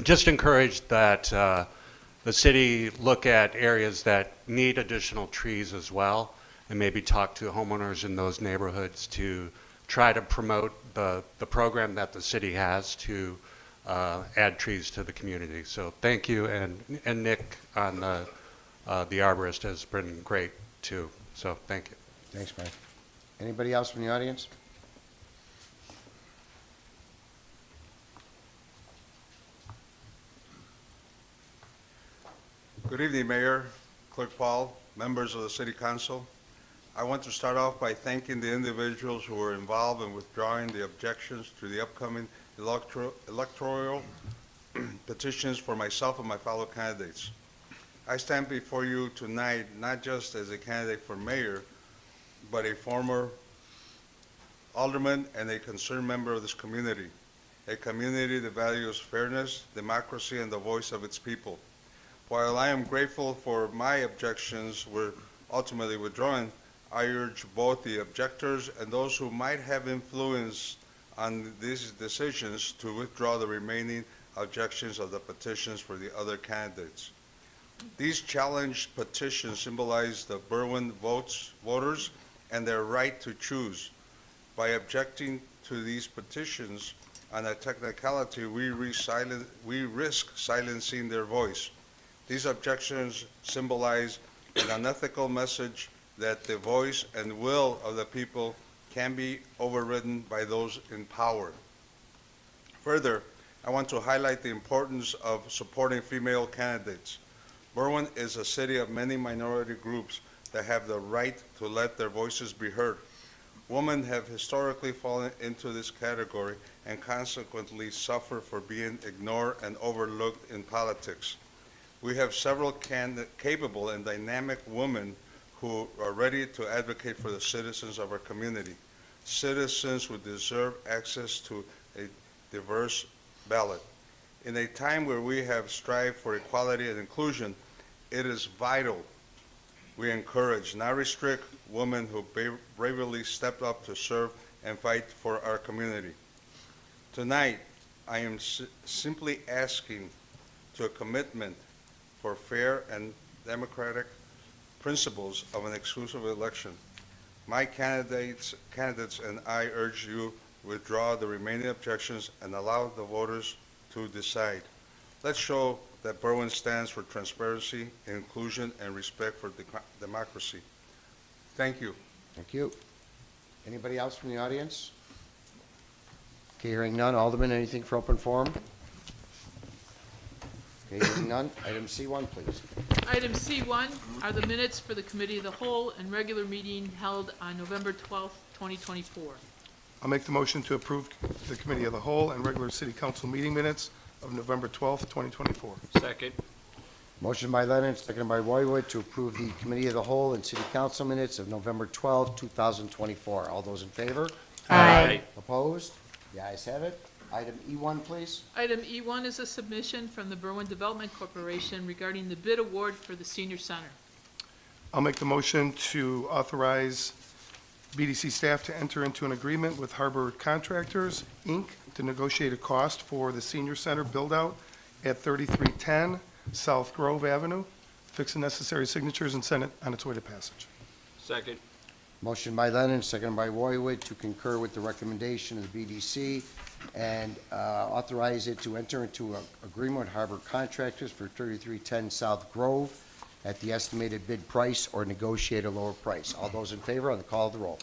just encouraged that the city look at areas that need additional trees as well, and maybe talk to homeowners in those neighborhoods to try to promote the program that the city has to add trees to the community. So thank you, and Nick on the arborist has been great too. So thank you. Thanks, Mike. Anybody else from the audience? Good evening, Mayor, Clerk Paul, members of the City Council. I want to start off by thanking the individuals who were involved in withdrawing the objections to the upcoming electoral petitions for myself and my fellow candidates. I stand before you tonight not just as a candidate for mayor, but a former alderman and a concerned member of this community, a community that values fairness, democracy, and the voice of its people. While I am grateful for my objections were ultimately withdrawn, I urge both the objectors and those who might have influence on these decisions to withdraw the remaining objections of the petitions for the other candidates. These challenged petitions symbolize the Berwyn voters and their right to choose. By objecting to these petitions on a technicality, we risk silencing their voice. These objections symbolize an unethical message that the voice and will of the people can be overridden by those in power. Further, I want to highlight the importance of supporting female candidates. Berwyn is a city of many minority groups that have the right to let their voices be heard. Women have historically fallen into this category and consequently suffer for being ignored and overlooked in politics. We have several capable and dynamic women who are ready to advocate for the citizens of our community, citizens who deserve access to a diverse ballot. In a time where we have strived for equality and inclusion, it is vital we encourage, not restrict, women who bravely stepped up to serve and fight for our community. Tonight, I am simply asking to a commitment for fair and democratic principles of an exclusive election. My candidates and I urge you to withdraw the remaining objections and allow the voters to decide. Let's show that Berwyn stands for transparency, inclusion, and respect for democracy. Thank you. Thank you. Anybody else from the audience? Okay, hearing none. Alderman, anything for open forum? Okay, hearing none. Item C1, please. Item C1 are the minutes for the Committee of the Whole and regular meeting held on November 12th, 2024. I'll make the motion to approve the Committee of the Whole and regular City Council meeting minutes of November 12th, 2024. Second. Motion by Lennon, seconded by Roywood to approve the Committee of the Whole and City Council minutes of November 12, 2024. All those in favor? Aye. Opposed? The ayes have it. Item E1, please. Item E1 is a submission from the Berwyn Development Corporation regarding the bid award for the senior center. I'll make the motion to authorize BDC staff to enter into an agreement with Harbor Contractors, Inc. to negotiate a cost for the senior center build-out at 3310 South Grove Avenue, fix the necessary signatures, and send it on its way to passage. Second. Motion by Lennon, seconded by Roywood to concur with the recommendation of the BDC and authorize it to enter into an agreement with Harbor Contractors for 3310 South Grove at the estimated bid price or negotiate a lower price. All those in favor on the call of the roll.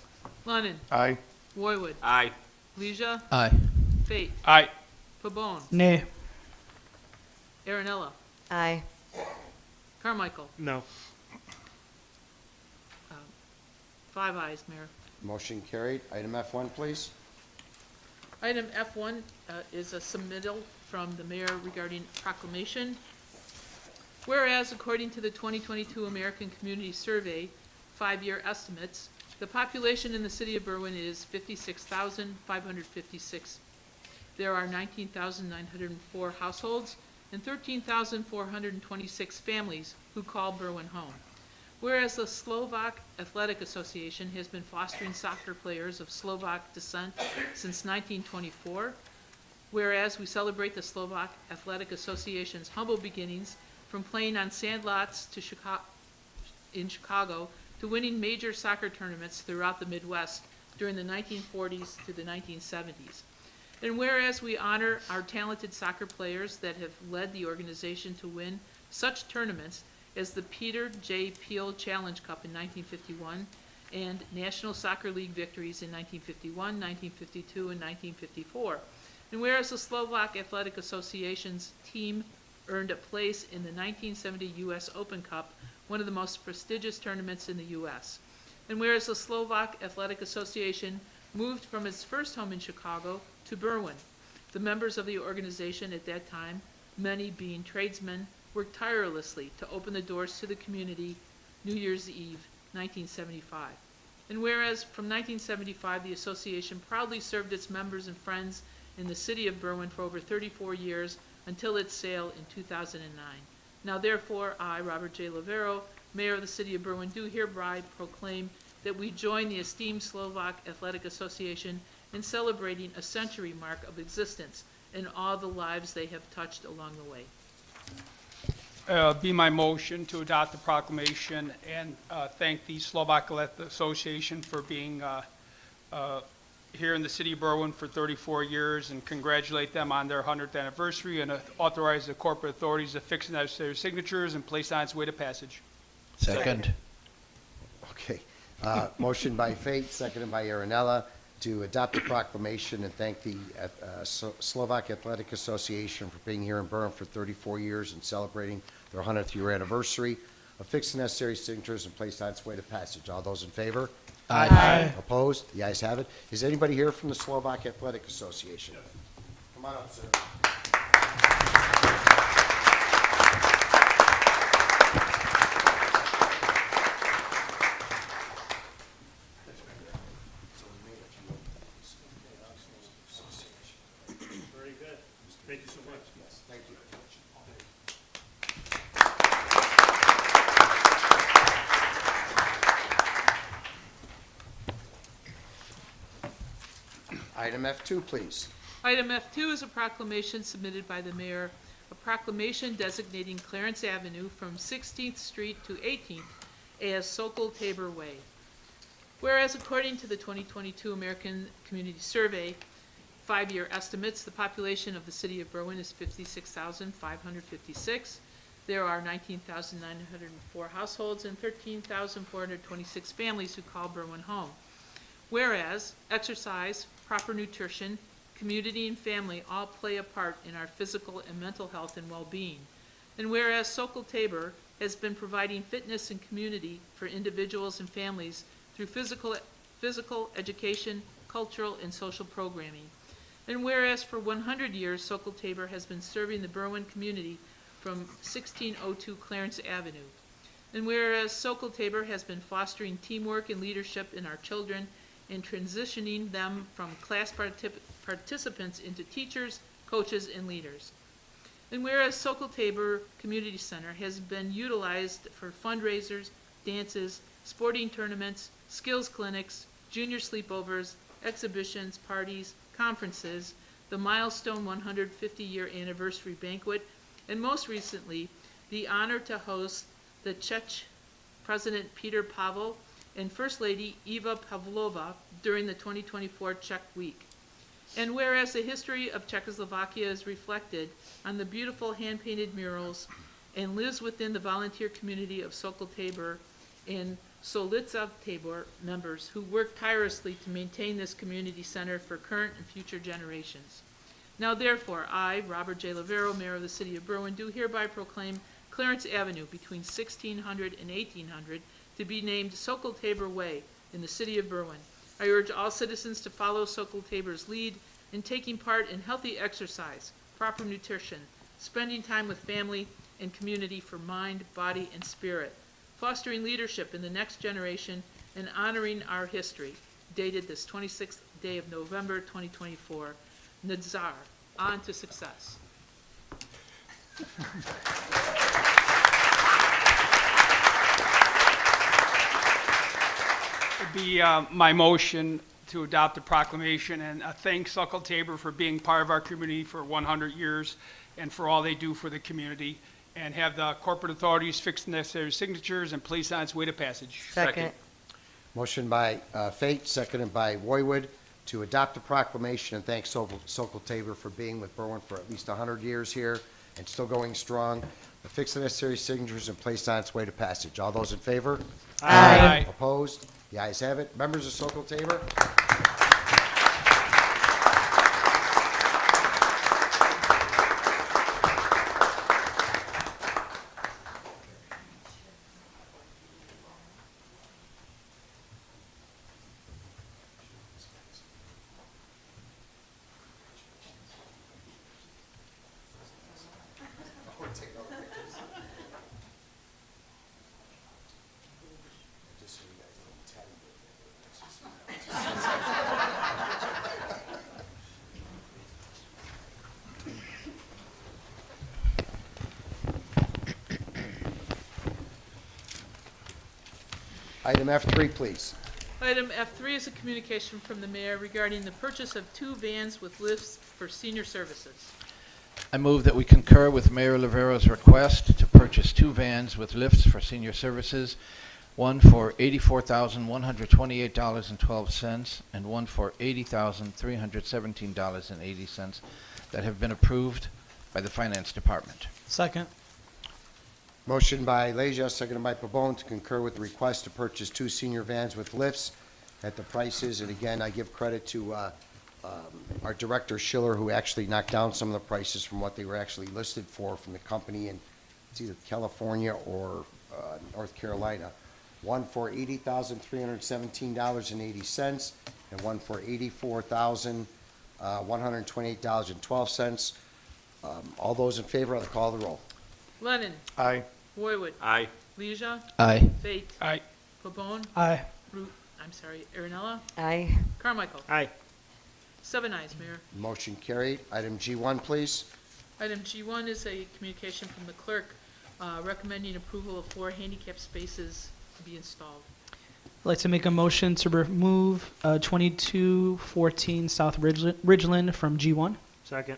Lennon. Aye. Roywood. Aye. Leisure. Aye. Fate. Aye. Pabon. Nay. Aaronella. Aye. Carmichael. No. 5 ayes, Mayor. Motion carried. Item F1, please. Item F1 is a submittal from the mayor regarding proclamation. Whereas, according to the 2022 American Community Survey 5-year estimates, the population in the city of Berwyn is 56,556. There are 19,904 households and 13,426 families who call Berwyn home. Whereas the Slovak Athletic Association has been fostering soccer players of Slovak descent since 1924, whereas we celebrate the Slovak Athletic Association's humble beginnings from playing on sandlots in Chicago to winning major soccer tournaments throughout the Midwest during the 1940s to the 1970s. And whereas we honor our talented soccer players that have led the organization to win such tournaments as the Peter J. Peel Challenge Cup in 1951 and National Soccer League victories in 1951, 1952, and 1954. And whereas the Slovak Athletic Association's team earned a place in the 1970 U.S. Open Cup, one of the most prestigious tournaments in the U.S. And whereas the Slovak Athletic Association moved from its first home in Chicago to Berwyn, the members of the organization at that time, many being tradesmen, worked tirelessly to open the doors to the community New Year's Eve, 1975. And whereas from 1975, the association proudly served its members and friends in the city of Berwyn for over 34 years until its sale in 2009. Now therefore, I, Robert J. Lavero, Mayor of the City of Berwyn, do hereby proclaim that we join the esteemed Slovak Athletic Association in celebrating a century mark of existence and all the lives they have touched along the way. be my motion to adopt the proclamation and thank the Slovak Athletic Association for being here in the city of Berwyn for 34 years and congratulate them on their 100th anniversary and authorize the corporate authorities to fix necessary signatures and place on its way to passage. Second. Okay. Motion by Fate, seconded by Aaronella, to adopt the proclamation and thank the Slovak Athletic Association for being here in Berwyn for 34 years and celebrating their 100th year anniversary. Affix the necessary signatures and place on its way to passage. All those in favor? Aye. Opposed? The ayes have it. Is anybody here from the Slovak Athletic Association? Come on up, sir. Very good. Thank you so much. Yes, thank you. Item F2, please. Item F2 is a proclamation submitted by the mayor, a proclamation designating Clarence Avenue from 16th Street to 18th as Sokol Tabor Way. Whereas according to the 2022 American Community Survey, 5-year estimates, the population of the city of Berwyn is 56,556. There are 19,904 households and 13,426 families who call Berwyn home. Whereas exercise, proper nutrition, community, and family all play a part in our physical and mental health and well-being. And whereas Sokol Tabor has been providing fitness and community for individuals and families through physical education, cultural, and social programming. And whereas for 100 years, Sokol Tabor has been serving the Berwyn community from 1602 Clarence Avenue. And whereas Sokol Tabor has been fostering teamwork and leadership in our children and transitioning them from class participants into teachers, coaches, and leaders. And whereas Sokol Tabor Community Center has been utilized for fundraisers, dances, sporting tournaments, skills clinics, junior sleepovers, exhibitions, parties, conferences, the milestone 150-year anniversary banquet, and most recently, the honor to host the Czech President Peter Pavel and First Lady Eva Pavlova during the 2024 Czech Week. And whereas the history of Czechoslovakia is reflected on the beautiful hand-painted murals and lives within the volunteer community of Sokol Tabor and Solica Tabor members who work tirelessly to maintain this community center for current and future generations. Now therefore, I, Robert J. Lavero, Mayor of the City of Berwyn, do hereby proclaim Clarence Avenue between 1600 and 1800 to be named Sokol Tabor Way in the City of Berwyn. I urge all citizens to follow Sokol Tabor's lead in taking part in healthy exercise, proper nutrition, spending time with family and community for mind, body, and spirit, fostering leadership in the next generation, and honoring our history, dated this 26th day of November 2024. Nadzar, on to success. It'd be my motion to adopt the proclamation and thank Sokol Tabor for being part of our community for 100 years and for all they do for the community, and have the corporate authorities fix the necessary signatures and place on its way to passage. Second. Motion by Fate, seconded by Roywood, to adopt the proclamation and thank Sokol Tabor for being with Berwyn for at least 100 years here and still going strong. Affix the necessary signatures and place on its way to passage. All those in favor? Aye. Opposed? The ayes have it. Members of Sokol Tabor? Item F3, please. Item F3 is a communication from the mayor regarding the purchase of 2 vans with lifts for senior services. I move that we concur with Mayor Lovero's request to purchase 2 vans with lifts for senior services, one for $84,128.12 and one for $80,317.80 that have been approved by the Finance Department. Second. Motion by Leisure, seconded by Pabon, to concur with the request to purchase 2 senior vans with lifts at the prices. And again, I give credit to our Director Schiller, who actually knocked down some of the prices from what they were actually listed for from the company in, it's either California or North Carolina. One for $80,317.80 and one for $84,128.12. All those in favor, I'll call the roll. Lennon. Aye. Roywood. Aye. Leisure. Aye. Fate. Aye. Pabon. Aye. Aaronella. Aye. Carmichael. Aye. 7 ayes, Mayor. Motion carried. Item G1, please. Item G1 is a communication from the clerk recommending approval of 4 handicap spaces to be installed. I'd like to make a motion to remove 2214 South Ridgeland from G1. Second.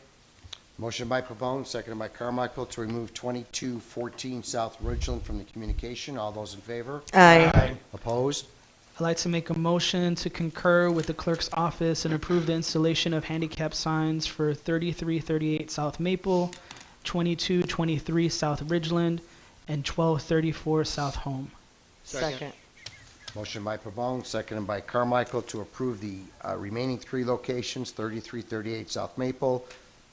Motion by Pabon, seconded by Carmichael, to remove 2214 South Ridgeland from the communication. All those in favor? Aye. Opposed? I'd like to make a motion to concur with the clerk's office and approve the installation of handicap signs for 3338 South Maple, 2223 South Ridgeland, and 1234 South Home. Second. Motion by Pabon, seconded by Carmichael, to approve the remaining 3 locations, 3338 South Maple,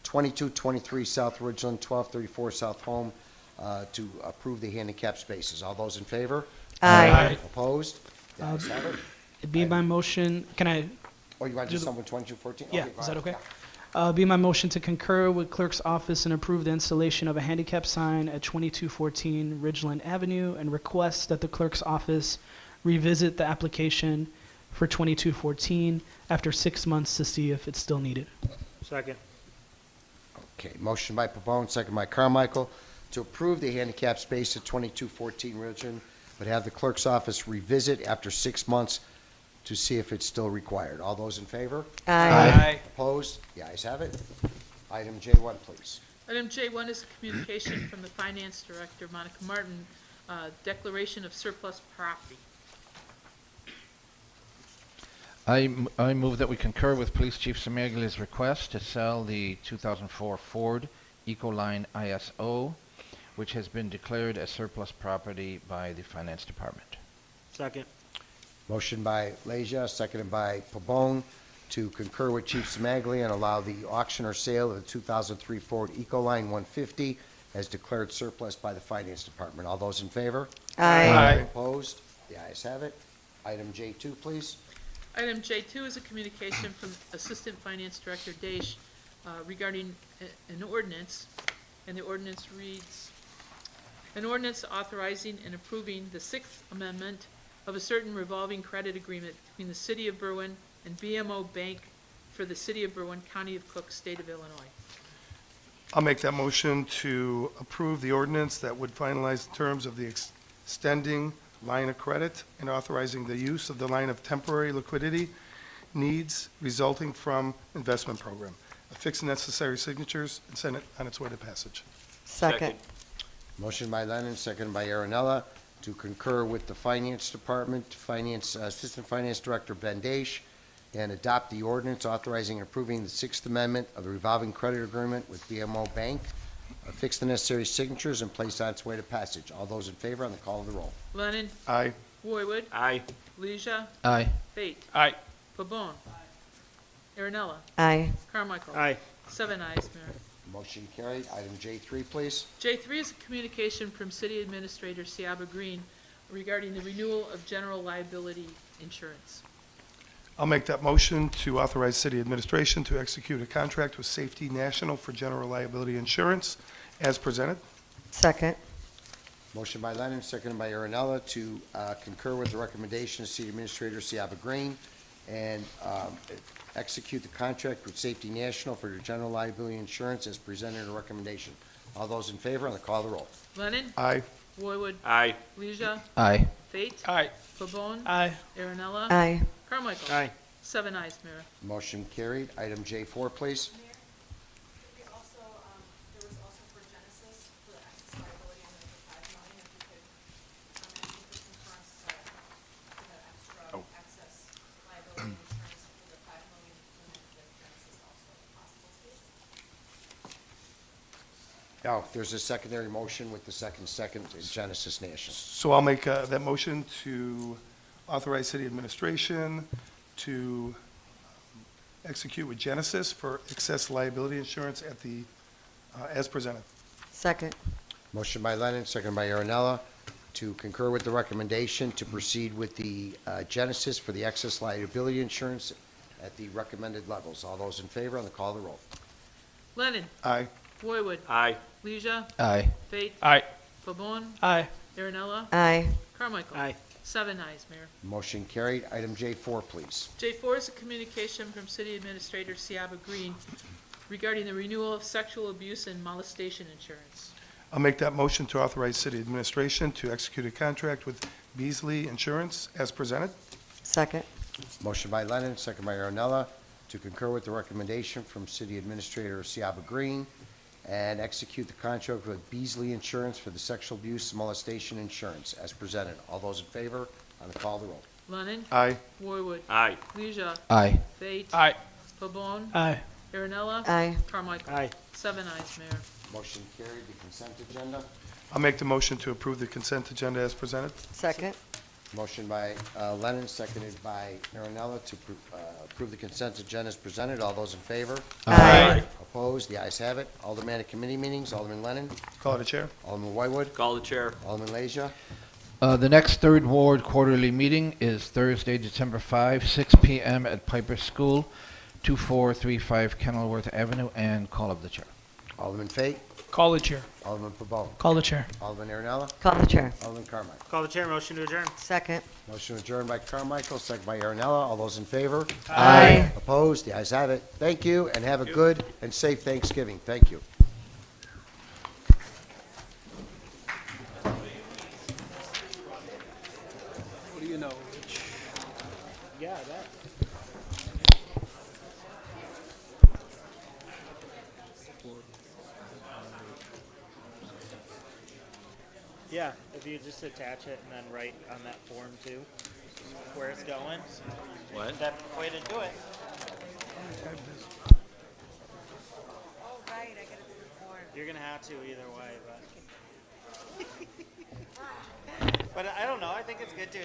2223 South Ridgeland, 1234 South Home, to approve the handicap spaces. All those in favor? Aye. Opposed? The ayes have it. It'd be my motion, can I, Oh, you want to do do the- something with 2214? yeah, Okay, go is that ahead. okay? Be my motion to concur with clerk's office and approve the installation of a handicap sign at 2214 Ridgeland Avenue and request that the clerk's office revisit the application for 2214 after 6 months to see if it's still needed. Second. Okay, motion by Pabon, second by Carmichael, to approve the handicap space at 2214 Ridgeland, but have the clerk's office revisit after 6 months to see if it's still required. All those in favor? Aye. Opposed? The ayes have it. Item J1, please. Item J1 is a communication from the Finance Director, Monica Martin, declaration of surplus property. I move that we concur with Police Chief Samaglia's request to sell the 2004 Ford Ecoline ISO, which has been declared as surplus property by the Finance Department. Second. Motion by Leisure, seconded by Pabon, to concur with Chief Smaglia and allow the auction or sale of the 2003 Ford Ecoline 150 as declared surplus by the Finance Department. All those in favor? Aye. Opposed? The ayes have it. Item J2, please. Item J2 is a communication from Assistant Finance Director Daesh regarding an ordinance, and the ordinance reads, an ordinance authorizing and approving the 6th Amendment of a certain revolving credit agreement between the City of Berwyn and BMO Bank for the City of Berwyn, County of Cook, State of Illinois. I'll make that motion to approve the ordinance that would finalize the terms of the extending line of credit and authorizing the use of the line of temporary liquidity needs resulting from investment program. Affix necessary signatures and send it on its way to passage. Second. Motion by Lennon, seconded by Aaronella, to concur with the Finance Department, Assistant Finance Director Ben Daesh, and adopt the ordinance authorizing and approving the 6th Amendment of the revolving credit agreement with BMO Bank, affix the necessary signatures, and place on its way to passage. All those in favor on the call of the roll. Lennon. Aye. Roywood. Aye. Leisure. Aye. Fate. Aye. Pabon. Aaronella. Aye. Carmichael. Aye. 7 ayes, Mayor. Motion carried. Item J3, please. J3 is a communication from City Administrator Siaba Green regarding the renewal of general liability insurance. I'll make that motion to authorize city administration to execute a contract with Safety National for general liability insurance as presented. Second. Motion by Lennon, seconded by Aaronella, to concur with the recommendation of City Administrator Siaba Green and execute the contract with Safety National for their general liability insurance as presented in the recommendation. All those in favor on the call of the roll. Lennon. Aye. Roywood. Aye. Leisure. Aye. Fate. Aye. Pabon. Aye. Aaronella. Aye. Carmichael. Aye. 7 ayes, Mayor. Motion carried. Item J4, please. Mayor, we also, the Oh, there's a secondary motion with the second, Genesis National. So I'll make that motion to authorize city administration to execute with Genesis for excess liability insurance at the, as presented. Second. Motion by Lennon, second by Aaronella, to concur with the recommendation to proceed with the Genesis for the excess liability insurance at the recommended levels. All those in favor on the call of the roll. Lennon. Aye. Roywood. Aye. Leisure. Aye. Fate. Aye. Pabon. Aye. Aaronella. Aye. Carmichael. Aye. 7 ayes, Mayor. Motion carried. Item J4, please. J4 is a communication from City Administrator Ciaba Green regarding the renewal of sexual abuse and molestation insurance. I'll make that motion to authorize city administration to execute a contract with Beasley Insurance as presented. Second. Motion by Lennon, second by Aaronella, to concur with the recommendation from City Administrator Ciaba Green and execute the contract with Beasley Insurance for the sexual abuse and molestation insurance as presented. All those in favor on the call of the roll. Lennon. Aye. Roywood. Aye. Leisure. Aye. Fate. Aye. Pabon. Aye. Aaronella. Aye. Carmichael. Aye. 7 ayes, Mayor. Motion carried. The consent agenda. I'll make the motion to approve the consent agenda as presented. Second. Motion by Lennon, seconded by Aaronella to approve the consent agenda as presented. All those in favor? Aye. Opposed? The ayes have it. Aldermanic committee meetings. Alderman Lennon. Call it a chair. Alderman Whitewood. Call the chair. Alderman Leisure. The next Third Ward quarterly meeting is Thursday, December 5, 6 p.m. at Piper School, 2435 Kenilworth Avenue, and call of the chair. Alderman Fate. Call the chair. Alderman Pabon. Call the chair. Alderman Aaronella. Call the chair. Alderman Carmichael. Call the chair. Motion to adjourn. Second. Motion adjourned by Carmichael, second by Aaronella. All those in favor? Aye. Opposed? The ayes have it. Thank you, and have a good and safe Thanksgiving. Thank you. What do you know? Yeah, that. Yeah, if you just attach it and then write on that form too, where it's going. What? That way to do it. Oh, right, I gotta do the form. You're gonna have to either way, but. But I don't know. I think it's good to.